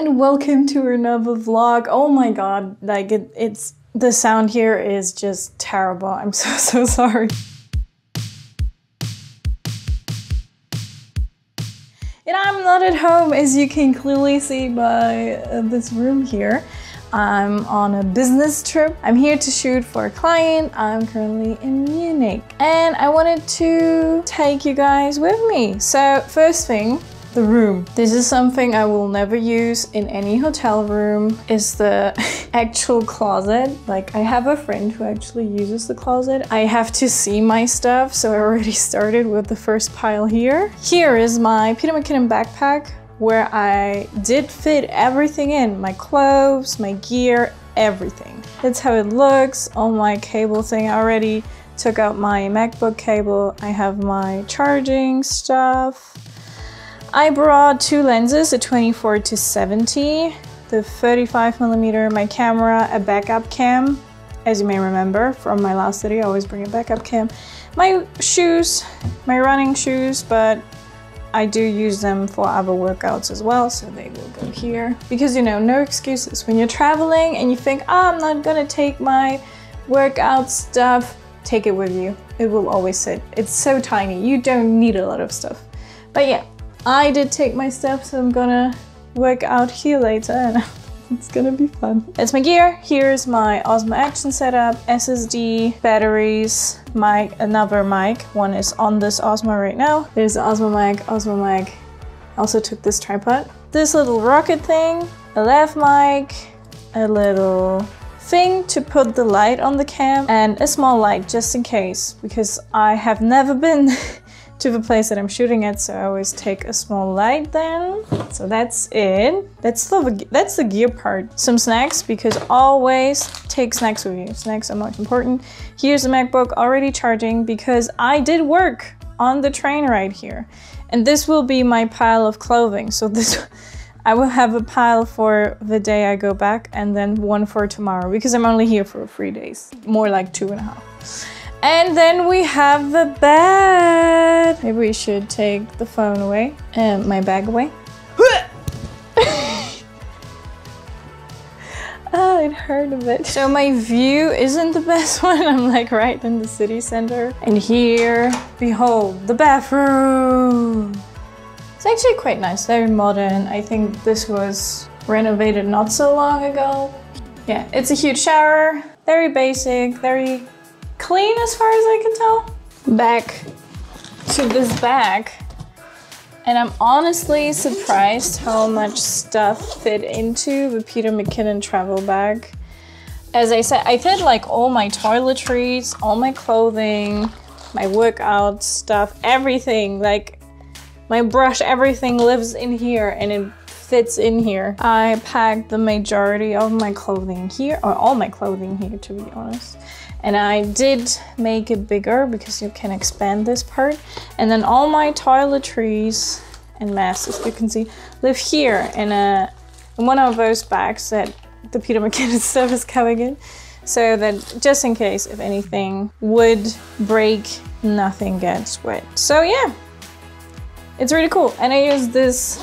and welcome to another vlog. Oh my god, like it's the sound here is just terrible. I'm so sorry. And I'm not at home, as you can clearly see by this room here. I'm on a business trip. I'm here to shoot for a client. I'm currently in Munich and I wanted to take you guys with me. So first thing, the room. This is something I will never use in any hotel room, is the actual closet. Like, I have a friend who actually uses the closet. I have to see my stuff, so I already started with the first pile here. Here is my Peter McKinnon backpack, where I did fit everything in, my clothes, my gear, everything. That's how it looks. On my cable thing, I already took out my MacBook cable. I have my charging stuff. I brought two lenses, a 24-70, the 35mm, my camera, a backup cam. As you may remember from my last video, I always bring a backup cam. My shoes, my running shoes, but I do use them for other workouts as well, so they will go here. Because, you know, no excuses. When you're traveling and you think, oh, I'm not gonna take my workout stuff, take it with you. It will always sit. It's so tiny. You don't need a lot of stuff. But yeah, I did take my stuff, so I'm gonna work out here later and it's gonna be fun. That's my gear. Here's my Osmo Action setup, SSD, batteries, mic, another mic. One is on this Osmo right now. There's the Osmo mic. I also took this tripod. This little rocket thing, a lav mic, a little thing to put the light on the cam, and a small light just in case, because I have never been to the place that I'm shooting at, so I always take a small light then. So that's it. That's the gear part. Some snacks, because always take snacks with you. Snacks are most important. Here's the MacBook already charging, because I did work on the train ride here. And this will be my pile of clothing. So this, I will have a pile for the day I go back and then one for tomorrow, because I'm only here for 3 days. More like 2.5. And then we have the bed. Maybe we should take the phone away and my bag away. Oh, it hurt a bit. So my view isn't the best one. I'm like right in the city center. And here, behold, the bathroom. It's actually quite nice, very modern. I think this was renovated not so long ago. Yeah, it's a huge shower, very basic, very clean as far as I can tell. Back to this bag, and I'm honestly surprised how much stuff fit into the Peter McKinnon travel bag. As I said, I fit like all my toiletries, all my clothing, my workout stuff, everything, like my brush, everything lives in here and it fits in here. I packed the majority of my clothing here, or all my clothing here to be honest. And I did make it bigger because you can expand this part. And then all my toiletries and masks, as you can see, live here in one of those bags that the Peter McKinnon stuff is coming in. So that just in case if anything would break, nothing gets wet. So yeah, it's really cool. And I use this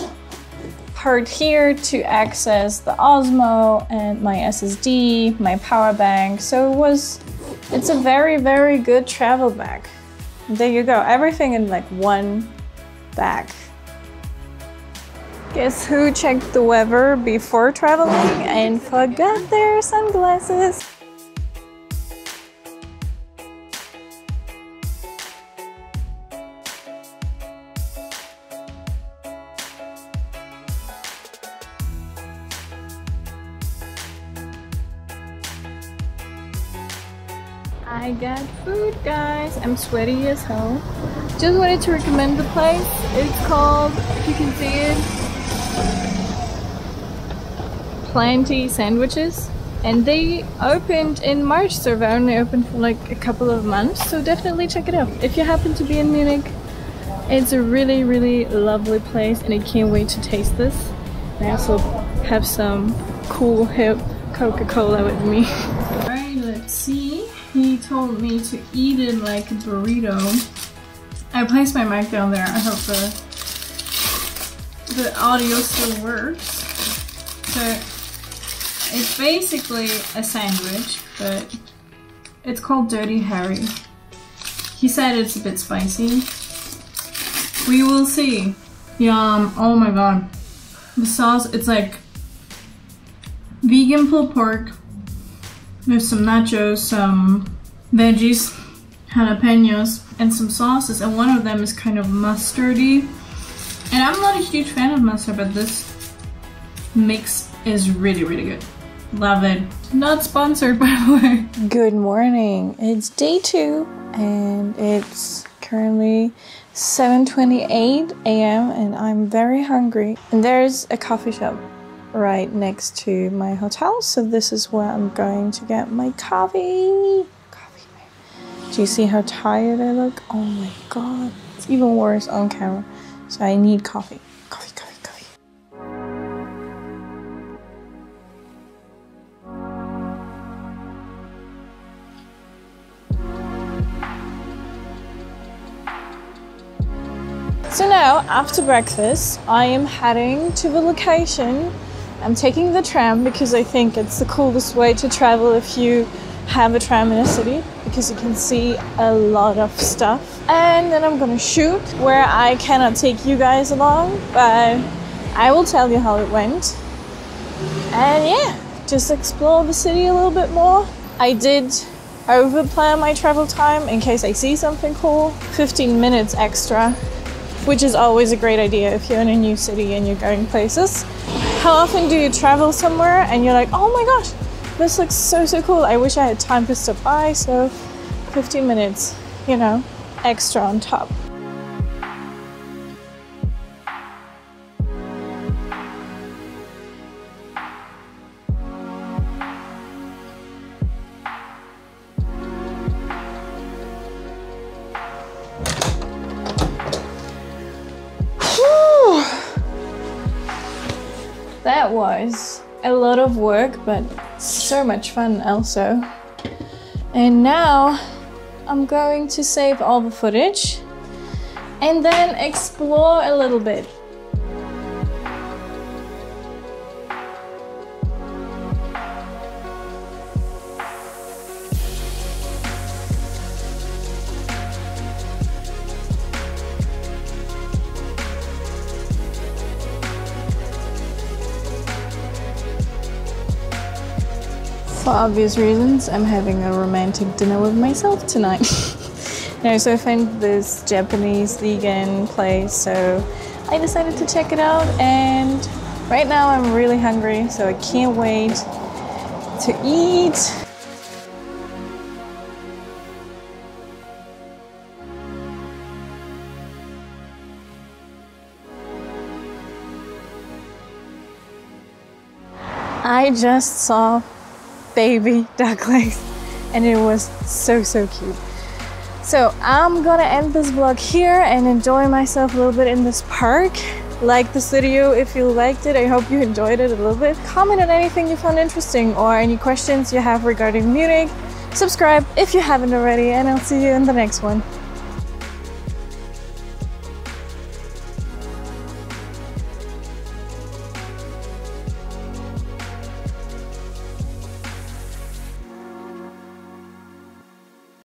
part here to access the Osmo and my SSD, my power bank. So it's a very, very good travel bag. There you go, everything in like one bag. Guess who checked the weather before traveling and forgot their sunglasses? I got food, guys. I'm sweaty as hell. Just wanted to recommend the place. It's called, if you can see it, Planty Sandwiches. And they opened in March, so they only opened for like a couple of months. So definitely check it out. If you happen to be in Munich, it's a really, really lovely place and I can't wait to taste this. I also have some cool, hip Coca-Cola with me. Alright, let's see. He told me to eat it like a burrito. I placed my mic down there. I hope the audio still works. So it's basically a sandwich, but it's called Dirty Harry. He said it's a bit spicy. We will see. Yum, oh my god. The sauce, it's like vegan pulled pork. There's some nachos, some veggies, jalapenos, and some sauces, and one of them is kind of mustardy. And I'm not a huge fan of mustard, but this mix is really, really good. Love it. Not sponsored, by the way. Good morning. It's day 2 and it's currently 7:28 a.m. and I'm very hungry. And there's a coffee shop right next to my hotel, so this is where I'm going to get my coffee. Do you see how tired I look? Oh my god. It's even worse on camera. So I need coffee. Coffee, coffee, coffee. So now, after breakfast, I am heading to the location. I'm taking the tram because I think it's the coolest way to travel if you have a tram in a city, because you can see a lot of stuff. And then I'm gonna shoot where I cannot take you guys along, but I will tell you how it went. And yeah, just explore the city a little bit more. I did over-plan my travel time in case I see something cool. 15 minutes extra, which is always a great idea if you're in a new city and you're going places. How often do you travel somewhere and you're like, oh my gosh, this looks so cool, I wish I had time to stop by, so 15 minutes, you know, extra on top. Whew. That was a lot of work, but so much fun also. And now I'm going to save all the footage and then explore a little bit. For obvious reasons, I'm having a romantic dinner with myself tonight. No, so I found this Japanese vegan place, so I decided to check it out, and right now I'm really hungry, so I can't wait to eat. I just saw baby duck legs and it was so cute. So I'm gonna end this vlog here and enjoy myself a little bit in this park. Like this video if you liked it. I hope you enjoyed it a little bit. Comment on anything you found interesting or any questions you have regarding Munich. Subscribe if you haven't already, and I'll see you in the next one.